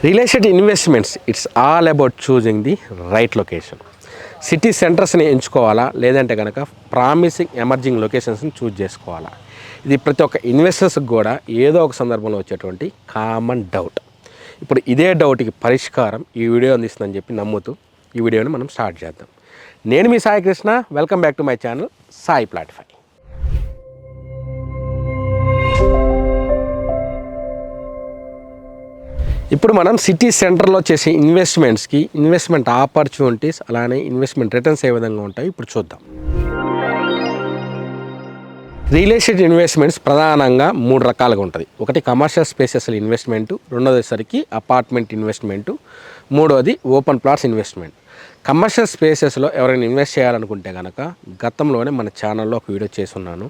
Real estate investments it's all about choosing the right location. City సెంటర్స్ని ఎంచుకోవాలా, లేదంటే కనుక ప్రామిసింగ్ ఎమర్జింగ్ లొకేషన్స్ని చూజ్ చేసుకోవాలా? ఇది ప్రతి ఒక్క ఇన్వెస్టర్స్కి కూడా ఏదో ఒక సందర్భంలో వచ్చేటువంటి కామన్ డౌట్. ఇప్పుడు ఇదే డౌట్కి పరిష్కారం ఈ వీడియో అందిస్తుందని చెప్పి నమ్ముతూ ఈ వీడియోని మనం స్టార్ట్ చేద్దాం. నేను మీ Sai Krishna, welcome back to my channel Sai ప్లాట్ఫై. ఇప్పుడు మనం సిటీ సెంటర్లో చేసే ఇన్వెస్ట్మెంట్స్కి ఇన్వెస్ట్మెంట్ ఆపర్చునిటీస్, అలానే ఇన్వెస్ట్మెంట్ రిటర్న్స్ ఏ విధంగా ఉంటాయి ఇప్పుడు చూద్దాం. రియల్ ఎస్టేట్ ఇన్వెస్ట్మెంట్స్ ప్రధానంగా 3 రకాలుగా ఉంటుంది. ఒకటి కమర్షియల్ స్పేసెస్ ఇన్వెస్ట్మెంటు, రెండోదిసరికి అపార్ట్మెంట్ ఇన్వెస్ట్మెంటు, మూడోది ఓపెన్ ప్లాట్స్ ఇన్వెస్ట్మెంట్. కమర్షియల్ స్పేసెస్లో ఎవరైనా ఇన్వెస్ట్ చేయాలనుకుంటే కనుక గతంలోనే మన ఛానల్లో ఒక వీడియో చేస్తున్నాను.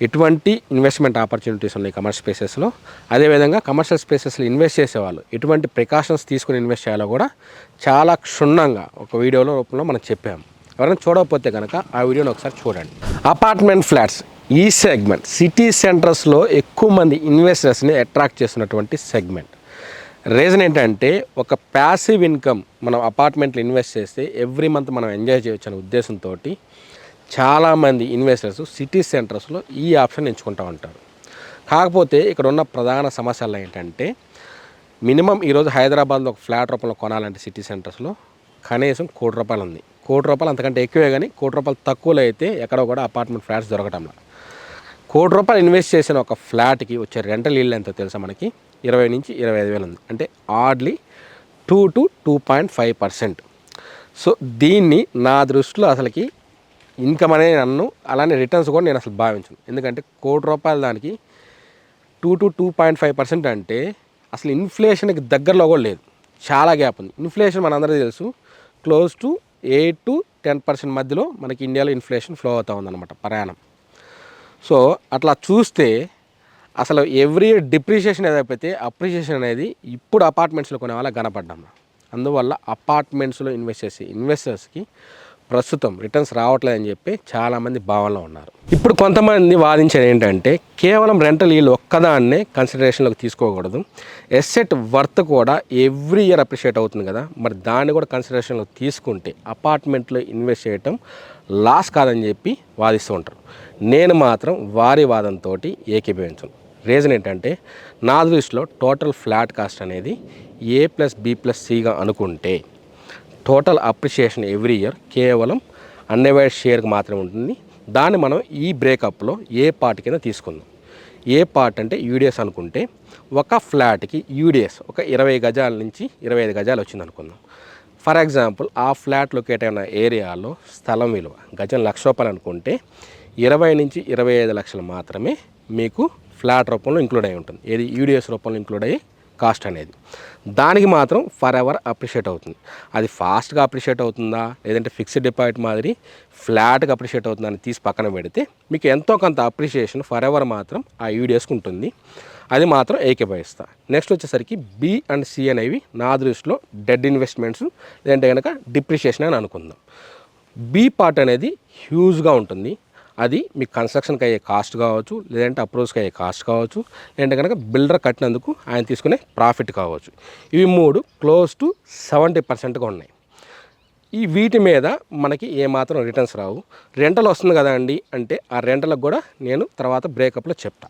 ఎటువంటి ఇన్వెస్ట్మెంట్ ఆపర్చునిటీస్ ఉన్నాయి కమర్షియల్ స్పేసెస్లో, అదేవిధంగా కమర్షియల్ స్పేసెస్లో ఇన్వెస్ట్ చేసేవాళ్ళు ఎటువంటి ప్రికాషన్స్ తీసుకుని ఇన్వెస్ట్ చేయాలో కూడా చాలా క్షుణ్ణంగా ఒక వీడియోలో రూపంలో మనం చెప్పాము. ఎవరైనా చూడకపోతే కనుక ఆ వీడియోని ఒకసారి చూడండి. అపార్ట్మెంట్ ఫ్లాట్స్ ఈ సెగ్మెంట్ సిటీ సెంటర్స్లో ఎక్కువ మంది ఇన్వెస్టర్స్ని అట్రాక్ట్ చేస్తున్నటువంటి సెగ్మెంట్. రీజన్ ఏంటంటే, ఒక ప్యాసివ్ ఇన్కమ్ మనం అపార్ట్మెంట్లో ఇన్వెస్ట్ చేస్తే ఎవ్రీ మంత్ మనం ఎంజాయ్ చేయొచ్చు అనే ఉద్దేశంతో చాలామంది ఇన్వెస్టర్స్ సిటీ సెంటర్స్లో ఈ ఆప్షన్ ఎంచుకుంటూ ఉంటారు. కాకపోతే ఇక్కడ ఉన్న ప్రధాన సమస్యలు ఏంటంటే, మినిమం ఈరోజు హైదరాబాద్లో ఒక ఫ్లాట్ రూపంలో కొనాలంటే సిటీ సెంటర్స్లో కనీసం ₹1,00,00,000 ఉంది. ₹1,00,00,000 అంతకంటే ఎక్కువే, కానీ ₹1,00,00,000 తక్కువలో అయితే ఎక్కడ కూడా అపార్ట్మెంట్ ఫ్లాట్స్ దొరకటంలా. ₹1,00,00,000 ఇన్వెస్ట్ చేసిన ఒక ఫ్లాట్కి వచ్చే రెంటల్ ఈల్డ్ ఎంతో తెలుసా మనకి? 20,000 నుంచి 25,000 ఉంది. అంటే హార్డ్లీ 2 to 2.5%. సో దీన్ని నా దృష్టిలో అసలుకి ఇన్కమ్ అనేది నన్ను, అలానే రిటర్న్స్ కూడా నేను అసలు భావించను. ఎందుకంటే ₹1,00,00,000 దానికి 2 to 2.5% అంటే అసలు ఇన్ఫ్లేషన్కి దగ్గరలో కూడా లేదు. చాలా గ్యాప్ ఉంది. ఇన్ఫ్లేషన్ మనందరికీ తెలుసు, క్లోజ్ టు 8 to 10% మధ్యలో మనకి ఇండియాలో ఇన్ఫ్లేషన్ ఫ్లో అవుతూ ఉందన్నమాట ప్రయాణం. సో అట్లా చూస్తే అసలు ఎవ్రీ ఇయర్ డిప్రిషియేషన్ ఏదైతే అప్రిషియేషన్ అనేది ఇప్పుడు అపార్ట్మెంట్స్లో కొనే వాళ్ళకి కనపడ్డాం. అందువల్ల అపార్ట్మెంట్స్లో ఇన్వెస్ట్ చేసే ఇన్వెస్టర్స్కి ప్రస్తుతం రిటర్న్స్ రావట్లేదని చెప్పి చాలామంది భావనలో ఉన్నారు. ఇప్పుడు కొంతమంది వాదించేది ఏంటంటే, కేవలం రెంటల్ ఈల్డ్ ఒక్కదాన్నే కన్సిడరేషన్లోకి తీసుకోకూడదు, ఎసెట్ వర్త్ కూడా ఎవ్రీ ఇయర్ అప్రిషియేట్ అవుతుంది కదా, మరి దాన్ని కూడా కన్సిడరేషన్లోకి తీసుకుంటే అపార్ట్మెంట్లో ఇన్వెస్ట్ చేయటం లాస్ కాదని చెప్పి వాదిస్తూ ఉంటారు. నేను మాత్రం వారి వాదంతో ఏకీభవించను. రీజన్ ఏంటంటే, నా దృష్టిలో టోటల్ ఫ్లాట్ కాస్ట్ అనేది A+B+Cగా అనుకుంటే టోటల్ అప్రిషియేషన్ ఎవ్రీ ఇయర్ కేవలం అన్డివైడెడ్ షేర్కి మాత్రమే ఉంటుంది. దాన్ని మనం ఈ బ్రేకప్లో ఏ పార్ట్ కింద తీసుకుందాం. ఏ పార్ట్ అంటే యూడిఎస్ అనుకుంటే, ఒక ఫ్లాట్కి యూడిఎస్ ఒక 20 గజాల నుంచి 25 గజాలు వచ్చింది అనుకుందాం. ఫర్ ఎగ్జాంపుల్, ఆ ఫ్లాట్ లొకేట్ అయిన ఏరియాలో స్థలం విలువ గజం ₹1,00,000 అనుకుంటే 20 నుంచి 25 లక్షలు మాత్రమే మీకు ఫ్లాట్ రూపంలో ఇంక్లూడ్ అయి ఉంటుంది. ఏది యూడిఎస్ రూపంలో ఇంక్లూడ్ అయ్యి కాస్ట్ అనేది. దానికి మాత్రం ఫర్ ఎవర్ అప్రిషియేట్ అవుతుంది. అది ఫాస్ట్గా అప్రిషియేట్ అవుతుందా, లేదంటే ఫిక్స్డ్ డిపాజిట్ మాదిరి ఫ్లాట్గా అప్రిషియేట్ అవుతుందా అని తీసి పక్కన పెడితే మీకు ఎంతో కొంత అప్రిషియేషన్ ఫర్ ఎవర్ మాత్రం ఆ యూడిఎస్కి ఉంటుంది. అది మాత్రం ఏకీభవిస్తా. నెక్స్ట్ వచ్చేసరికి B and C అనేవి నా దృష్టిలో డెడ్ ఇన్వెస్ట్మెంట్స్, లేదంటే కనుక డిప్రిషియేషన్ అని అనుకుందాం. B పార్ట్ అనేది హ్యూజ్గా ఉంటుంది. అది మీకు కన్స్ట్రక్షన్కి అయ్యే కాస్ట్ కావచ్చు, లేదంటే అప్రోచ్కి అయ్యే కాస్ట్ కావచ్చు, లేదంటే కనుక బిల్డర్ కట్టినందుకు ఆయన తీసుకునే ప్రాఫిట్ కావచ్చు. ఇవి 3 క్లోజ్ టు 70%గా ఉన్నాయి. ఈ వీటి మీద మనకి ఏమాత్రం రిటర్న్స్ రావు. రెంటల్ వస్తుంది కదా అండి అంటే, ఆ రెంటలకు కూడా నేను తర్వాత బ్రేకప్లో చెప్తా.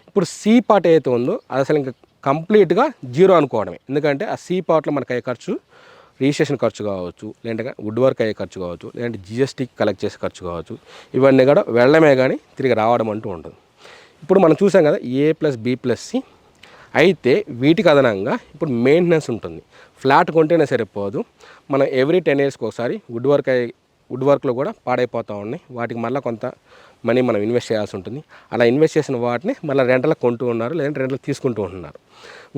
ఇప్పుడు C పార్ట్ ఏదైతే ఉందో అది అసలు ఇంకా కంప్లీట్గా జీరో అనుకోవడమే. ఎందుకంటే ఆ C పార్ట్లో మనకు అయ్యే ఖర్చు, రిజిస్ట్రేషన్ ఖర్చు కావచ్చు, లేదంటే వుడ్ వర్క్ అయ్యే ఖర్చు కావచ్చు, లేదంటే GST కలెక్ట్ చేసే ఖర్చు కావచ్చు, ఇవన్నీ కూడా వెళ్ళడమే కానీ తిరిగి రావడం అంటూ ఉంటుంది. ఇప్పుడు మనం చూసాం కదా A+B+C. అయితే వీటికి అదనంగా ఇప్పుడు మెయింటెనెన్స్ ఉంటుంది. ఫ్లాట్ కొంటేనే సరిపోదు, మనం ఎవ్రీ 10 yearsకి ఒకసారి వుడ్ వర్క్లో కూడా పాడైపోతూ ఉన్నాయి. వాటికి మళ్ళీ కొంత మనీ మనం ఇన్వెస్ట్ చేయాల్సి ఉంటుంది. అలా ఇన్వెస్ట్ చేసిన వాటిని మళ్ళీ రెంటలకు కొంటూ ఉన్నారు, లేదంటే రెంటలకు తీసుకుంటూ ఉంటున్నారు.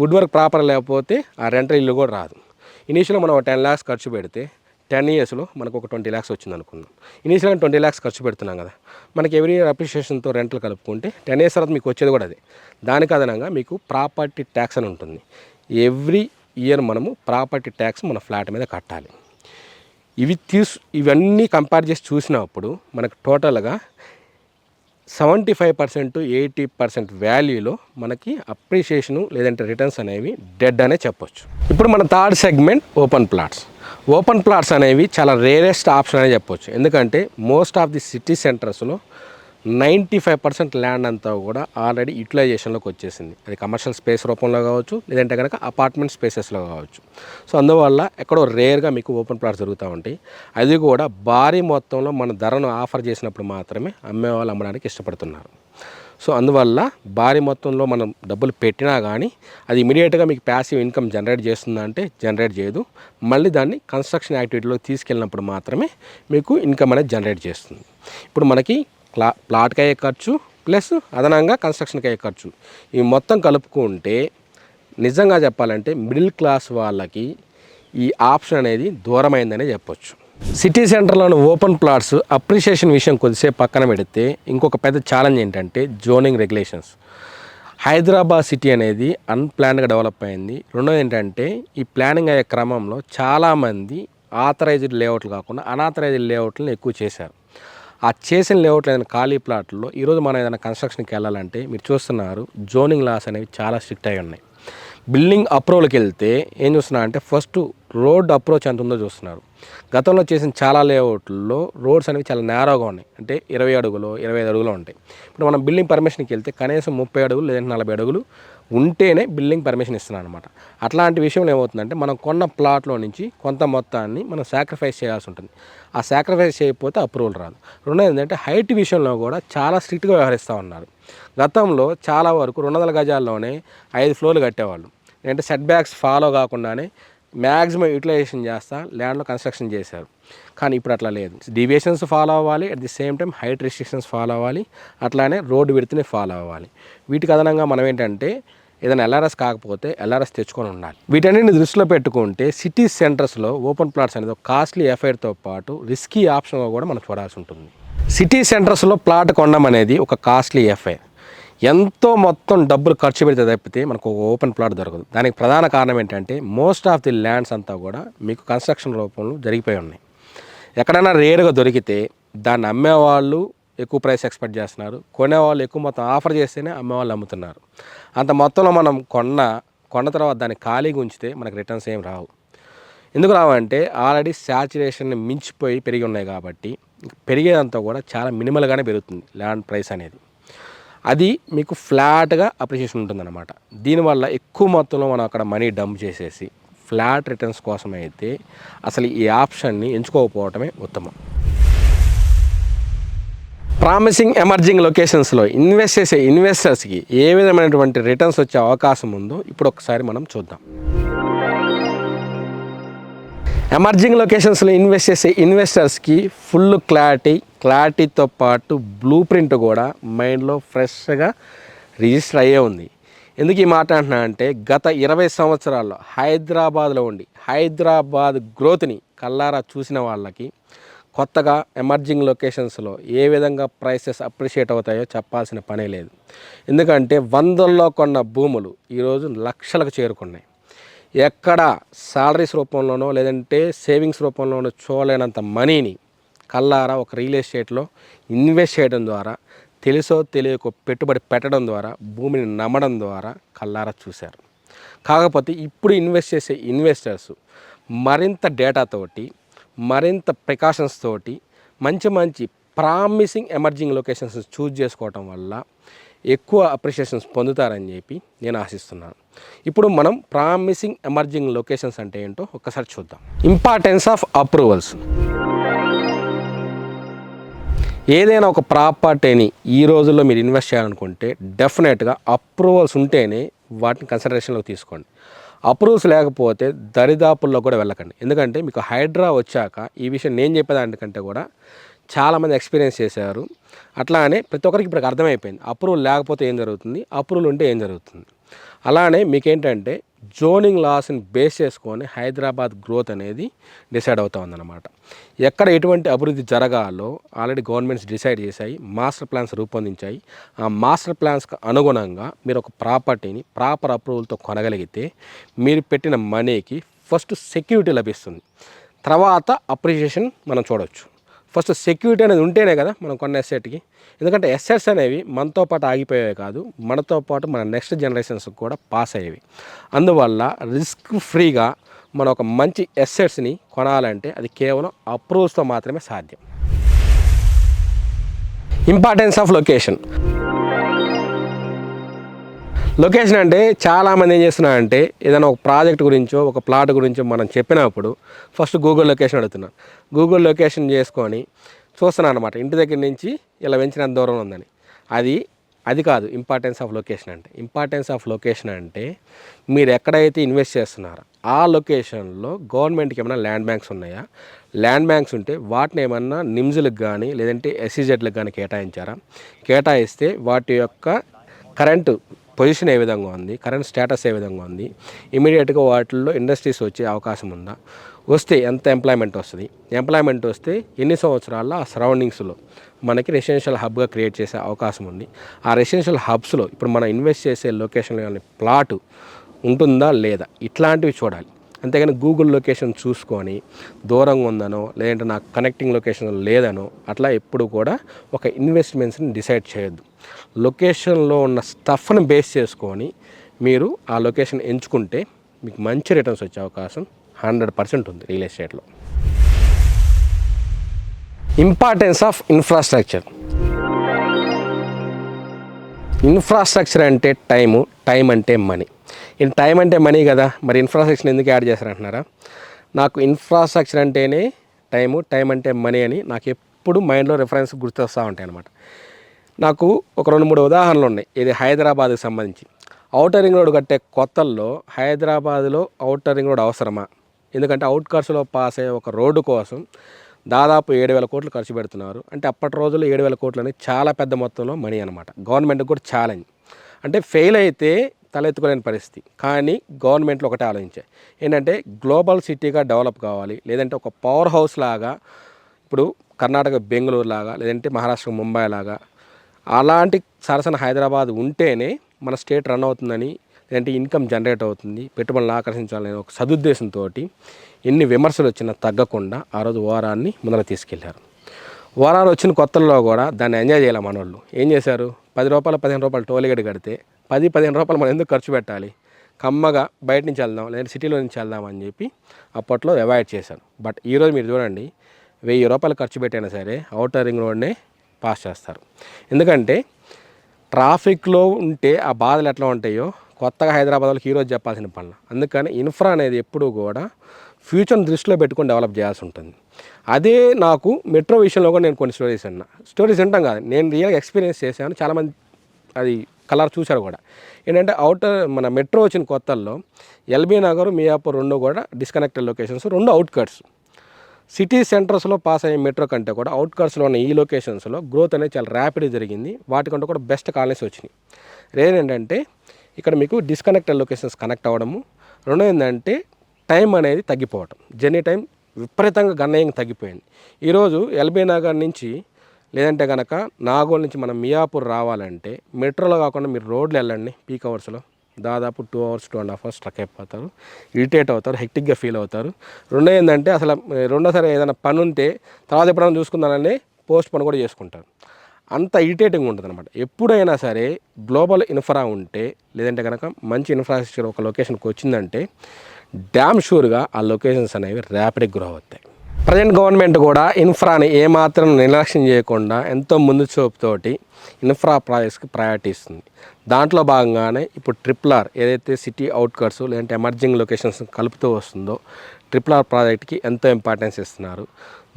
వుడ్ వర్క్ ప్రాపర్ లేకపోతే ఆ రెంటల్ ఇల్లు కూడా రాదు. ఇనీషియల్గా మనం 10 lakhs ఖర్చు పెడితే 10 yearsలో మనకు ఒక 20 lakhs వచ్చింది అనుకుందాం. ఇనీషియల్గా 20 lakhs ఖర్చు పెడుతున్నాం కదా, మనకి ఎవ్రీ ఇయర్ అప్రిషియేషన్తో రెంటలు కలుపుకుంటే 10 years తర్వాత మీకు వచ్చేది కూడా అదే. దానికి అదనంగా మీకు ప్రాపర్టీ ట్యాక్స్ అని ఉంటుంది. ఎవ్రీ ఇయర్ మనము ప్రాపర్టీ ట్యాక్స్ మన ఫ్లాట్ మీద కట్టాలి. ఇవన్నీ కంపేర్ చేసి చూసినప్పుడు మనకు టోటల్గా 75% 80% వాల్యూలో మనకి అప్రిషియేషను లేదంటే రిటర్న్స్ అనేవి డెడ్ అనే చెప్పొచ్చు. ఇప్పుడు మన third segment open plots. Open plots అనేవి చాలా రేరెస్ట్ ఆప్షన్ అనే చెప్పొచ్చు. ఎందుకంటే మోస్ట్ ఆఫ్ ది సిటీ సెంటర్స్లో 95% ల్యాండ్ అంతా కూడా ఆల్రెడీ యూటిలైజేషన్లోకి వచ్చేసింది. అది కమర్షియల్ స్పేస్ రూపంలో కావచ్చు, లేదంటే కనుక అపార్ట్మెంట్ స్పేసెస్లో కావచ్చు. సో అందువల్ల ఎక్కడో రేర్గా మీకు ఓపెన్ ప్లాట్స్ జరుగుతూ ఉంటాయి. అది కూడా భారీ మొత్తంలో మన ధరను ఆఫర్ చేసినప్పుడు మాత్రమే అమ్మేవాళ్ళు అమ్మడానికి ఇష్టపడుతున్నారు. సో అందువల్ల భారీ మొత్తంలో మనం డబ్బులు పెట్టినా కానీ అది ఇమీడియట్గా మీకు ప్యాసివ్ ఇన్కమ్ జనరేట్ చేస్తుందా అంటే జనరేట్ చేయదు. మళ్ళీ దాన్ని కన్స్ట్రక్షన్ యాక్టివిటీలో తీసుకెళ్ళినప్పుడు మాత్రమే మీకు ఇన్కమ్ అనేది జనరేట్ చేస్తుంది. ఇప్పుడు మనకి ప్లాట్కి అయ్యే ఖర్చు ప్లస్ అదనంగా కన్స్ట్రక్షన్కి అయ్యే ఖర్చు ఈ మొత్తం కలుపుకుంటే నిజంగా చెప్పాలంటే మిడిల్ క్లాస్ వాళ్ళకి ఈ ఆప్షన్ అనేది దూరమైందనే చెప్పొచ్చు. సిటీ సెంటర్లోని ఓపెన్ ప్లాట్స్ అప్రిషియేషన్ విషయం కొద్దిసేపు పక్కన పెడితే ఇంకొక పెద్ద ఛాలెంజ్ ఏంటంటే జోనింగ్ రెగ్యులేషన్స్. హైదరాబాద్ సిటీ అనేది అన్ప్లాన్డ్గా డెవలప్ అయింది. రెండోది ఏంటంటే ఈ ప్లానింగ్ అయ్యే క్రమంలో చాలామంది ఆథరైజ్డ్ లేఅవుట్లు కాకుండా అనాథరైజ్డ్ లేఅవుట్లను ఎక్కువ చేశారు. ఆ చేసిన లేఅవుట్లు ఏదైనా ఖాళీ ప్లాట్లో ఈరోజు మనం ఏదైనా కన్స్ట్రక్షన్కి వెళ్ళాలంటే మీరు చూస్తున్నారు జోనింగ్ లాస్ అనేవి చాలా స్ట్రిక్ట్ అయి ఉన్నాయి. బిల్డింగ్ అప్రూవల్కి వెళ్తే ఏం చూస్తున్నారు అంటే ఫస్ట్ రోడ్ అప్రోచ్ ఎంత ఉందో చూస్తున్నారు. గతంలో చేసిన చాలా లేఅవుట్లో రోడ్స్ అనేవి చాలా నేరోగా ఉన్నాయి. అంటే 20 అడుగులు 25 అడుగులు ఉంటాయి. ఇప్పుడు మనం బిల్డింగ్ పర్మిషన్కి వెళ్తే కనీసం 30 అడుగులు లేదంటే 40 అడుగులు ఉంటేనే బిల్డింగ్ పర్మిషన్ ఇస్తున్నాను అనమాట. అట్లాంటి విషయంలో ఏమవుతుందంటే మనం కొన్న ప్లాట్లో నుంచి కొంత మొత్తాన్ని మనం సాక్రిఫైస్ చేయాల్సి ఉంటుంది. ఆ సాక్రిఫైస్ చేయకపోతే అప్రూవల్ రాదు. రెండోది ఏంటంటే హైట్ విషయంలో కూడా చాలా స్ట్రిక్ట్గా వ్యవహరిస్తూ ఉన్నారు. గతంలో చాలా వరకు 200 గజాల్లోనే 5 ఫ్లోర్లు కట్టేవాళ్ళు. అంటే సెట్ బ్యాక్స్ ఫాలో కాకుండానే మ్యాక్సిమం యూటిలైజేషన్ చేస్తా ల్యాండ్లో కన్స్ట్రక్షన్ చేశారు. కానీ ఇప్పుడు అట్లా లేదు. డీవియేషన్స్ ఫాలో అవ్వాలి, at the same time height restrictions follow అవ్వాలి, అట్లానే రోడ్డు విడ్త్ని ఫాలో అవ్వాలి. వీటికి అదనంగా మనం ఏంటంటే ఏదైనా ఎల్ఆర్ఎస్ కాకపోతే ఎల్ఆర్ఎస్ తెచ్చుకొని ఉండాలి. వీటన్నిటిని దృష్టిలో పెట్టుకుంటే సిటీ సెంటర్స్లో ఓపెన్ ప్లాట్స్ అనేది ఒక కాస్ట్లీ ఎఫైర్తో పాటు రిస్కీ ఆప్షన్గా కూడా మనం చూడాల్సి ఉంటుంది. సిటీ సెంటర్స్లో ప్లాట్ కొనడం అనేది ఒక కాస్ట్లీ ఎఫైర్. ఎంతో మొత్తం డబ్బులు ఖర్చు పెడితే తప్పితే మనకు ఒక ఓపెన్ ప్లాట్ దొరకదు. దానికి ప్రధాన కారణం ఏంటంటే మోస్ట్ ఆఫ్ ది ల్యాండ్స్ అంతా కూడా మీకు కన్స్ట్రక్షన్ రూపంలో జరిగిపోయి ఉన్నాయి. ఎక్కడైనా రేరుగా దొరికితే దాన్ని అమ్మేవాళ్ళు ఎక్కువ ప్రైస్ ఎక్స్పెక్ట్ చేస్తున్నారు, కొనేవాళ్ళు ఎక్కువ మొత్తం ఆఫర్ చేస్తేనే అమ్మేవాళ్ళు అమ్ముతున్నారు. అంత మొత్తంలో మనం కొన్న తర్వాత దాన్ని ఖాళీగా ఉంచితే మనకు రిటర్న్స్ ఏం రావు. ఎందుకు రావంటే ఆల్రెడీ శాచురేషన్ మించిపోయి పెరిగి ఉన్నాయి కాబట్టి పెరిగేదంతా కూడా చాలా మినిమల్గానే పెరుగుతుంది ల్యాండ్ ప్రైస్ అనేది. అది మీకు ఫ్లాట్గా అప్రిషియేషన్ ఉంటుందన్నమాట. దీనివల్ల ఎక్కువ మొత్తంలో మనం అక్కడ మనీ డంప్ చేసేసి ఫ్లాట్ రిటర్న్స్ కోసం అయితే అసలు ఈ ఆప్షన్ని ఎంచుకోకపోవటమే ఉత్తమం. ప్రామిసింగ్ ఎమర్జింగ్ లొకేషన్స్లో ఇన్వెస్ట్ చేసే ఇన్వెస్టర్స్కి ఏ విధమైనటువంటి రిటర్న్స్ వచ్చే అవకాశం ఉందో ఇప్పుడు ఒకసారి మనం చూద్దాం. ఎమర్జింగ్ లొకేషన్స్లో ఇన్వెస్ట్ చేసే ఇన్వెస్టర్స్కి ఫుల్ క్లారిటీతో పాటు బ్లూ ప్రింట్ కూడా మైండ్లో ఫ్రెష్గా రిజిస్టర్ అయ్యే ఉంది. ఎందుకు ఈ మాట అంటున్నా అంటే గత 20 సంవత్సరాల్లో హైదరాబాద్లో ఉండి హైదరాబాద్ గ్రోత్ని కల్లారా చూసిన వాళ్ళకి కొత్తగా ఎమర్జింగ్ లొకేషన్స్లో ఏ విధంగా ప్రైసెస్ అప్రిషియేట్ అవుతాయో చెప్పాల్సిన పనే లేదు. ఎందుకంటే వందల్లో కొన్న భూములు ఈరోజు లక్షలకు చేరుకున్నాయి. ఎక్కడ సాలరీస్ రూపంలోనో లేదంటే సేవింగ్స్ రూపంలోనో చూడలేనంత మనీని కల్లారా ఒక రియల్ ఎస్టేట్లో ఇన్వెస్ట్ చేయడం ద్వారా తెలుసో తెలియకో పెట్టుబడి పెట్టడం ద్వారా భూమిని నమ్మడం ద్వారా కల్లారా చూశారు. కాకపోతే ఇప్పుడు ఇన్వెస్ట్ చేసే ఇన్వెస్టర్స్ మరింత డేటాతోటి మరింత ప్రికాషన్స్ తోటి మంచి ప్రామిసింగ్ ఎమర్జింగ్ లొకేషన్స్ చూజ్ చేసుకోవటం వల్ల ఎక్కువ అప్రిషియేషన్స్ పొందుతారని చెప్పి నేను ఆశిస్తున్నాను. ఇప్పుడు మనం ప్రామిసింగ్ ఎమర్జింగ్ లొకేషన్స్ అంటే ఏంటో ఒక్కసారి చూద్దాం. Importance of approvals. ఏదైనా ఒక ప్రాపర్టీని ఈ రోజుల్లో మీరు ఇన్వెస్ట్ చేయాలనుకుంటే డెఫినెట్గా అప్రూవల్స్ ఉంటేనే వాటిని కన్సిడరేషన్లోకి తీసుకోండి. అప్రూవల్స్ లేకపోతే దరిదాపుల్లో కూడా వెళ్ళకండి. ఎందుకంటే మీకు హైడ్రా వచ్చాక ఈ విషయం నేను చెప్పేదానికంటే కూడా చాలామంది ఎక్స్పీరియన్స్ చేశారు. అట్లానే ప్రతి ఒక్కరికి ఇప్పుడు అర్థమైపోయింది అప్రూవల్ లేకపోతే ఏం జరుగుతుంది, అప్రూవల్ ఉంటే ఏం జరుగుతుంది. అలానే మీకేంటంటే జోనింగ్ లాస్ని బేస్ చేసుకొని హైదరాబాద్ గ్రోత్ అనేది డిసైడ్ అవుతూ ఉందన్నమాట. ఎక్కడ ఎటువంటి అభివృద్ధి జరగాలో ఆల్రెడీ గవర్నమెంట్స్ డిసైడ్ చేశాయి, మాస్టర్ ప్లాన్స్ రూపొందించాయి. ఆ మాస్టర్ ప్లాన్స్కి అనుగుణంగా మీరు ఒక ప్రాపర్టీని ప్రాపర్ అప్రూవల్తో కొనగలిగితే మీరు పెట్టిన మనీకి ఫస్ట్ సెక్యూరిటీ లభిస్తుంది, తర్వాత అప్రిషియేషన్ మనం చూడవచ్చు. ఫస్ట్ సెక్యూరిటీ అనేది ఉంటేనే కదా మనం కొన్న ఎస్సెట్కి. ఎందుకంటే ఎస్సెట్స్ అనేవి మనతో పాటు ఆగిపోయేవి కాదు, మనతో పాటు మన నెక్స్ట్ జనరేషన్స్కి కూడా పాస్ అయ్యేవి. అందువల్ల రిస్క్ ఫ్రీగా మనం ఒక మంచి ఎస్సెట్స్ని కొనాలంటే అది కేవలం అప్రూవ్స్తో మాత్రమే సాధ్యం. Importance of location. లొకేషన్ అంటే చాలామంది ఏం చేస్తున్నారంటే ఏదైనా ఒక ప్రాజెక్ట్ గురించో ఒక ప్లాట్ గురించో మనం చెప్పినప్పుడు ఫస్ట్ గూగుల్ లొకేషన్ అడుగుతున్నాను. గూగుల్ లొకేషన్ చేసుకొని చూస్తున్నాను అనమాట, ఇంటి దగ్గర నుంచి ఇలా వెంచినంత దూరం ఉందని. అది కాదు ఇంపార్టెన్స్ ఆఫ్ లొకేషన్ అంటే. ఇంపార్టెన్స్ ఆఫ్ లొకేషన్ అంటే మీరు ఎక్కడైతే ఇన్వెస్ట్ చేస్తున్నారో ఆ లొకేషన్లో గవర్నమెంట్కి ఏమైనా ల్యాండ్ బ్యాంక్స్ ఉన్నాయా, ల్యాండ్ బ్యాంక్స్ ఉంటే వాటిని ఏమన్నా నిమ్స్లకు కానీ లేదంటే ఎస్సీజెడ్లకు కానీ కేటాయించారా, కేటాయిస్తే వాటి యొక్క కరెంటు పొజిషన్ ఏ విధంగా ఉంది, కరెంట్ స్టేటస్ ఏ విధంగా ఉంది, ఇమీడియట్గా వాటిల్లో ఇండస్ట్రీస్ వచ్చే అవకాశం ఉందా, వస్తే ఎంత ఎంప్లాయ్మెంట్ వస్తుంది, ఎంప్లాయ్మెంట్ వస్తే ఎన్ని సంవత్సరాల్లో ఆ సరౌండింగ్స్లో మనకి రెసిడెన్షియల్ హబ్గా క్రియేట్ చేసే అవకాశం ఉంది. ఆ రెసిడెన్షియల్ హబ్స్లో ఇప్పుడు మనం ఇన్వెస్ట్ చేసే లొకేషన్లో కానీ ప్లాటు ఉంటుందా లేదా, ఇట్లాంటివి చూడాలి. అంతేగాని గూగుల్ లొకేషన్ చూసుకొని దూరంగా ఉందనో లేదంటే నాకు కనెక్టింగ్ లొకేషన్ లేదనో అట్లా ఎప్పుడు కూడా ఒక ఇన్వెస్ట్మెంట్స్ని డిసైడ్ చేయొద్దు. లొకేషన్లో ఉన్న స్టఫ్ని బేస్ చేసుకొని మీరు ఆ లొకేషన్ ఎంచుకుంటే మీకు మంచి రిటర్న్స్ వచ్చే అవకాశం 100% ఉంది రియల్ ఎస్టేట్లో. Importance of infrastructure. ఇన్ఫ్రాస్ట్రక్చర్ అంటే టైం అంటే మనీ. టైం అంటే మనీ కదా, మరి ఇన్ఫ్రాస్ట్రక్చర్ ఎందుకు యాడ్ చేస్తారంటున్నారా? నాకు ఇన్ఫ్రాస్ట్రక్చర్ అంటేనే టైం అంటే మనీ అని నాకు ఎప్పుడు మైండ్లో రిఫరెన్స్ గుర్తొస్తూ ఉంటాయి అన్నమాట. నాకు ఒక 2-3 ఉదాహరణలు ఉన్నాయి. ఇది హైదరాబాద్కి సంబంధించి. ఔటర్ రింగ్ రోడ్ కట్టే కొత్తల్లో హైదరాబాద్లో ఔటర్ రింగ్ రోడ్ అవసరమా? ఎందుకంటే అవుట్కట్స్లో పాస్ అయ్యే ఒక రోడ్డు కోసం దాదాపు 7,000 కోట్లు ఖర్చు పెడుతున్నారు. అంటే అప్పటి రోజుల్లో 7,000 కోట్లు అనేది చాలా పెద్ద మొత్తంలో మనీ అనమాట. గవర్నమెంట్కి కూడా ఛాలెంజ్. అంటే ఫెయిల్ అయితే తలెత్తుకోలేని పరిస్థితి. కానీ గవర్నమెంట్లో ఒకటే ఆలోచించాయి, ఏంటంటే గ్లోబల్ సిటీగా డెవలప్ కావాలి, లేదంటే ఒక పవర్ హౌస్ లాగా, ఇప్పుడు కర్ణాటక బెంగళూరు లాగా, లేదంటే మహారాష్ట్ర ముంబై లాగా అలాంటి సరసన హైదరాబాద్ ఉంటేనే మన స్టేట్ రన్ అవుతుందని, లేదంటే ఇన్కమ్ జనరేట్ అవుతుంది, పెట్టుబడులు ఆకర్షించాలని ఒక సదుద్దేశంతో ఎన్ని విమర్శలు వచ్చినా తగ్గకుండా ఆ రోజు వారాన్ని ముందర తీసుకెళ్లారు. వారాలు వచ్చిన కొత్తల్లో కూడా దాన్ని ఎంజాయ్ చేయాలి మన వాళ్ళు. ఏం చేశారు? 10 రూపాయలు 15 రూపాయలు టోల్గేట్ కడితే 10-15 రూపాయలు మనం ఎందుకు ఖర్చు పెట్టాలి, కమ్మగా బయట నుంచి వెళ్దాం లేదంటే సిటీలో నుంచి వెళ్దాం అని చెప్పి అప్పట్లో అవాయిడ్ చేశారు. బట్ ఈరోజు మీరు చూడండి, 1000 రూపాయలు ఖర్చు పెట్టైనా సరే ఔటర్ రింగ్ రోడ్నే పాస్ చేస్తారు. ఎందుకంటే ట్రాఫిక్లో ఉంటే ఆ బాధలు ఎట్లా ఉంటాయో కొత్తగా హైదరాబాద్ వాళ్ళకి ఈరోజు చెప్పాల్సిన పనులు. అందుకని ఇన్ఫ్రా అనేది ఎప్పుడూ కూడా ఫ్యూచర్ని దృష్టిలో పెట్టుకొని డెవలప్ చేయాల్సి ఉంటుంది. అదే నాకు మెట్రో విషయంలో కూడా నేను కొన్ని స్టోరీస్ వింటాం కాదు, నేను రియల్గా ఎక్స్పీరియన్స్ చేశాను. చాలామంది అది కలర్ చూశారు కూడా. ఏంటంటే మన మెట్రో వచ్చిన కొత్తల్లో ఎల్బీ నగర్, మియాపూర్ 2 కూడా డిస్కనెక్టెడ్ లొకేషన్స్, 2 అవుట్కట్స్. సిటీ సెంటర్స్లో పాస్ అయ్యే మెట్రో కంటే కూడా అవుట్కట్స్లో ఉన్న ఈ లొకేషన్స్లో గ్రోత్ అనేది చాలా ర్యాపిడ్గా జరిగింది. వాటికంటే కూడా బెస్ట్ కాలనీస్ వచ్చినాయి. రీజన్ ఏంటంటే ఇక్కడ మీకు డిస్కనెక్టెడ్ లొకేషన్స్ కనెక్ట్ అవ్వడము, రెండో ఏంటంటే టైం అనేది తగ్గిపోవటం, జర్నీ టైం విపరీతంగా గణనీయంగా తగ్గిపోయింది. ఈరోజు ఎల్బీ నగర్ నుంచి లేదంటే కనుక నాగోల్ నుంచి మనం మియాపూర్ రావాలంటే మెట్రోలో కాకుండా మీరు రోడ్లు వెళ్ళండి, పీక్ అవర్స్లో దాదాపు 2 hours 2.5 hours స్ట్రక్ అయిపోతారు, ఇరిటేట్ అవుతారు, హెక్టిక్గా ఫీల్ అవుతారు. రెండో ఏంటంటే అసలు రెండోసారి ఏదైనా పని ఉంటే తర్వాత ఎప్పుడైనా చూసుకుందానని పోస్ట్ పని కూడా చేసుకుంటారు. అంత ఇరిటేటింగ్ ఉంటుంది అనమాట. ఎప్పుడైనా సరే గ్లోబల్ ఇన్ఫ్రా ఉంటే లేదంటే కనుక మంచి ఇన్ఫ్రాస్ట్రక్చర్ ఒక లొకేషన్కి వచ్చిందంటే డ్యామ్ షూర్గా ఆ లొకేషన్స్ అనేవి ర్యాపిడ్గా గ్రో అవుతాయి. ప్రజెంట్ గవర్నమెంట్ కూడా ఇన్ఫ్రాని ఏమాత్రం నిర్లక్ష్యం చేయకుండా ఎంతో ముందు చూపుతోటి ఇన్ఫ్రా ప్రాజెక్ట్స్కి ప్రయారిటీ ఇస్తుంది. దాంట్లో భాగంగానే ఇప్పుడు RRR ఏదైతే సిటీ అవుట్కట్స్ లేదంటే ఎమర్జింగ్ లొకేషన్స్ కలుపుతూ వస్తుందో RRR ప్రాజెక్ట్కి ఎంతో ఇంపార్టెన్స్ ఇస్తున్నారు.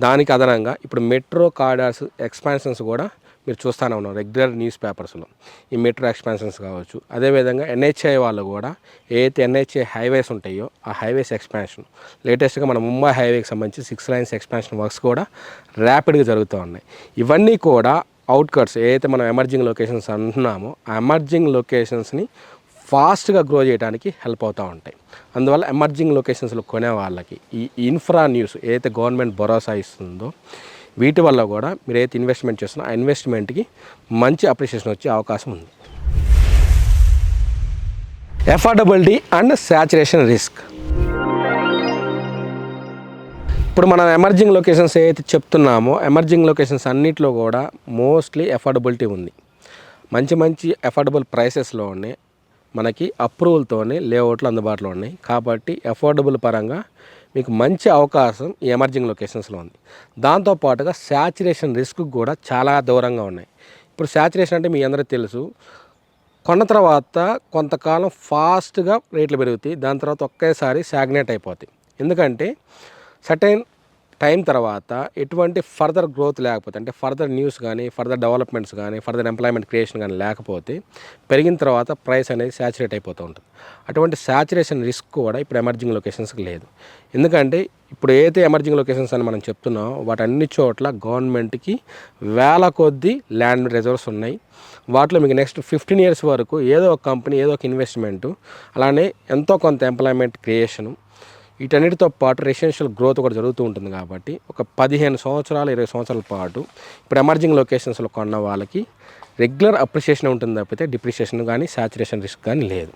దానికి అదనంగా ఇప్పుడు మెట్రో కారిడార్స్ ఎక్స్పాన్షన్స్ కూడా మీరు చూస్తూనే ఉన్నారు రెగ్యులర్ న్యూస్ పేపర్స్లో. ఈ మెట్రో ఎక్స్పాన్షన్స్ కావచ్చు, అదేవిధంగా NHAI వాళ్ళు కూడా ఏదైతే NHAI హైవేస్ ఉంటాయో ఆ హైవేస్ ఎక్స్పాన్షన్, లేటెస్ట్గా మన ముంబై హైవేకి సంబంధించి 6 lanes ఎక్స్పాన్షన్ వర్క్స్ కూడా ర్యాపిడ్గా జరుగుతూ ఉన్నాయి. ఇవన్నీ కూడా అవుట్కట్స్ ఏదైతే మనం ఎమర్జింగ్ లొకేషన్స్ అంటున్నామో ఆ ఎమర్జింగ్ లొకేషన్స్ని ఫాస్ట్గా గ్రో చేయడానికి హెల్ప్ అవుతూ ఉంటాయి. అందువల్ల ఎమర్జింగ్ లొకేషన్స్లో కొనే వాళ్ళకి ఈ ఇన్ఫ్రా న్యూస్ ఏదైతే గవర్నమెంట్ భరోసా ఇస్తుందో వీటి వల్ల కూడా మీరు ఏదైతే ఇన్వెస్ట్మెంట్ చేస్తున్నా ఆ ఇన్వెస్ట్మెంట్కి మంచి అప్రిషియేషన్ వచ్చే అవకాశం ఉంది. Affordability and saturation risk. ఇప్పుడు మనం ఎమర్జింగ్ లొకేషన్స్ ఏదైతే చెప్తున్నామో ఎమర్జింగ్ లొకేషన్స్ అన్నిట్లో కూడా మోస్ట్లీ అఫోర్డబిలిటీ ఉంది. మంచి మంచి అఫోర్డబుల్ ప్రైసెస్లో ఉన్నాయి, మనకి అప్రూవల్తోనే లేఅవుట్లు అందుబాటులో ఉన్నాయి. కాబట్టి అఫోర్డబుల్ పరంగా మీకు మంచి అవకాశం ఈ ఎమర్జింగ్ లొకేషన్స్లో ఉంది. దాంతోపాటుగా శాచురేషన్ రిస్క్ కూడా చాలా దూరంగా ఉన్నాయి. ఇప్పుడు శాచురేషన్ అంటే మీ అందరికీ తెలుసు, కొన్న తర్వాత కొంతకాలం ఫాస్ట్గా రేట్లు పెరుగుతాయి, దాని తర్వాత ఒకేసారి స్టాగ్నేట్ అయిపోతాయి. ఎందుకంటే సర్టైన్ టైం తర్వాత ఎటువంటి ఫర్దర్ గ్రోత్ లేకపోతే, అంటే ఫర్దర్ న్యూస్ కానీ ఫర్దర్ డెవలప్మెంట్స్ కానీ ఫర్దర్ ఎంప్లాయ్మెంట్ క్రియేషన్ కానీ లేకపోతే పెరిగిన తర్వాత ప్రైస్ అనేది శాచురేట్ అయిపోతూ ఉంటుంది. అటువంటి శాచురేషన్ రిస్క్ కూడా ఇప్పుడు ఎమర్జింగ్ లొకేషన్స్కి లేదు. ఎందుకంటే ఇప్పుడు ఏదైతే ఎమర్జింగ్ లొకేషన్స్ అని మనం చెప్తున్నామో వాటి అన్ని చోట్ల గవర్నమెంట్కి వేల కొద్దీ ల్యాండ్ రిజర్వ్స్ ఉన్నాయి. వాటిలో మీకు నెక్స్ట్ 15 years వరకు ఏదో ఒక కంపెనీ ఏదో ఒక ఇన్వెస్ట్మెంటు, అలానే ఎంతో కొంత ఎంప్లాయ్మెంట్ క్రియేషను, వీటన్నిటితో పాటు రెసిడెన్షియల్ గ్రోత్ కూడా జరుగుతూ ఉంటుంది. కాబట్టి ఒక 15 సంవత్సరాలు 20 సంవత్సరాల పాటు ఇప్పుడు ఎమర్జింగ్ లొకేషన్స్లో కొన్న వాళ్ళకి రెగ్యులర్ అప్రిషియేషన్ ఉంటుంది తప్పితే డిప్రిషియేషన్ కానీ శాచురేషన్ రిస్క్ కానీ లేదు.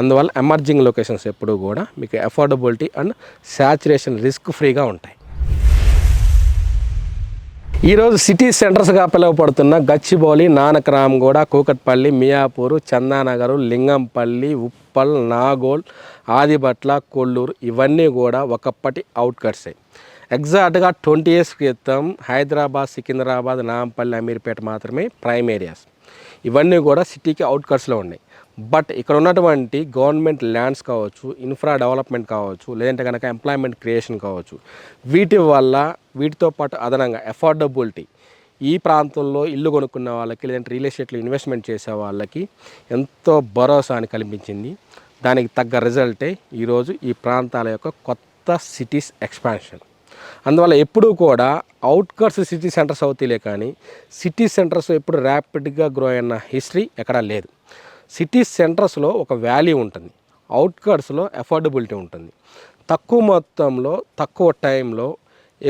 అందువల్ల ఎమర్జింగ్ లొకేషన్స్ ఎప్పుడు కూడా మీకు అఫోర్డబిలిటీ అండ్ శాచురేషన్ రిస్క్ ఫ్రీగా ఉంటాయి. ఈరోజు సిటీ సెంటర్స్గా పిలువపడుతున్న గచ్చిబౌలి, నానక్రామ్గూడ, కూకట్పల్లి, మియాపూరు, చందానగరు, లింగంపల్లి, ఉప్పల్, నాగోల్, ఆదిబట్ల, కొల్లూరు ఇవన్నీ కూడా ఒకప్పటి అవుట్కట్సే. ఎగ్జాక్ట్గా 20 years క్రితం హైదరాబాద్, సికింద్రాబాద్, నాంపల్లి, అమీర్పేట మాత్రమే ప్రైమ్ ఏరియాస్. ఇవన్నీ కూడా సిటీకి అవుట్కట్స్లో ఉన్నాయి. బట్ ఇక్కడ ఉన్నటువంటి గవర్నమెంట్ ల్యాండ్స్ కావచ్చు, ఇన్ఫ్రా డెవలప్మెంట్ కావచ్చు, లేదంటే కనుక ఎంప్లాయ్మెంట్ క్రియేషన్ కావచ్చు, వీటి వల్ల వీటితో పాటు అదనంగా అఫోర్డబిలిటీ ఈ ప్రాంతంలో ఇల్లు కొనుక్కున్న వాళ్ళకి, లేదంటే రియల్ ఎస్టేట్లో ఇన్వెస్ట్మెంట్ చేసే వాళ్ళకి ఎంతో భరోసాని కల్పించింది. దానికి తగ్గ రిజల్టే ఈరోజు ఈ ప్రాంతాల యొక్క కొత్త సిటీస్ ఎక్స్పాన్షన్. అందువల్ల ఎప్పుడూ కూడా అవుట్కట్స్ సిటీ సెంటర్స్ అవుతాయిలే, కానీ సిటీ సెంటర్స్ ఎప్పుడు ర్యాపిడ్గా గ్రో అయిన హిస్టరీ ఎక్కడా లేదు. సిటీ సెంటర్స్లో ఒక వాల్యూ ఉంటుంది, అవుట్కట్స్లో అఫోర్డబిలిటీ ఉంటుంది. తక్కువ మొత్తంలో తక్కువ టైంలో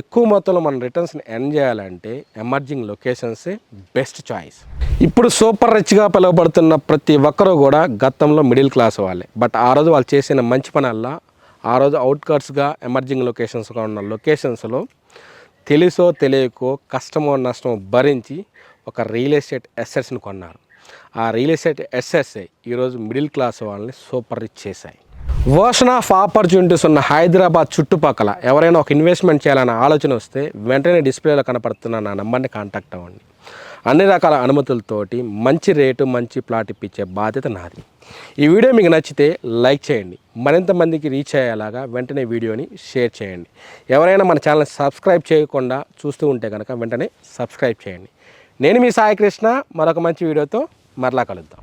ఎక్కువ మొత్తంలో మన రిటర్న్స్ని ఎర్న్ చేయాలంటే ఎమర్జింగ్ లొకేషన్సే బెస్ట్ చాయిస్. ఇప్పుడు సూపర్ రిచ్గా పిలువబడుతున్న ప్రతి ఒక్కరూ కూడా గతంలో మిడిల్ క్లాస్ వాళ్ళే. బట్ ఆ రోజు వాళ్ళు చేసిన మంచి పనల్లా ఆ రోజు అవుట్కట్స్గా ఎమర్జింగ్ లొకేషన్స్గా ఉన్న లొకేషన్స్లో తెలుసో తెలియకో కష్టమో నష్టమో భరించి ఒక రియల్ ఎస్టేట్ అసెట్స్ని కొన్నారు. ఆ రియల్ ఎస్టేట్ అసెట్సే ఈరోజు మిడిల్ క్లాస్ వాళ్ళని సూపర్ రిచ్ చేశాయి. ఓషన్ ఆఫ్ ఆపర్చునిటీస్ ఉన్న హైదరాబాద్ చుట్టుపక్కల ఎవరైనా ఒక ఇన్వెస్ట్మెంట్ చేయాలన్న ఆలోచన వస్తే వెంటనే డిస్ప్లేలో కనపడుతున్న నా నంబర్ని కాంటాక్ట్ అవ్వండి. అన్ని రకాల అనుమతులతోటి మంచి రేటు మంచి ప్లాట్ ఇప్పించే బాధ్యత నాది. ఈ వీడియో మీకు నచ్చితే లైక్ చేయండి, మరింత మందికి రీచ్ అయ్యేలాగా వెంటనే వీడియోని షేర్ చేయండి. ఎవరైనా మన ఛానల్ని సబ్స్క్రైబ్ చేయకుండా చూస్తూ ఉంటే కనుక వెంటనే సబ్స్క్రైబ్ చేయండి. నేను మీ సాయి కృష్ణ, మరొక మంచి వీడియోతో మరలా కలుద్దాం.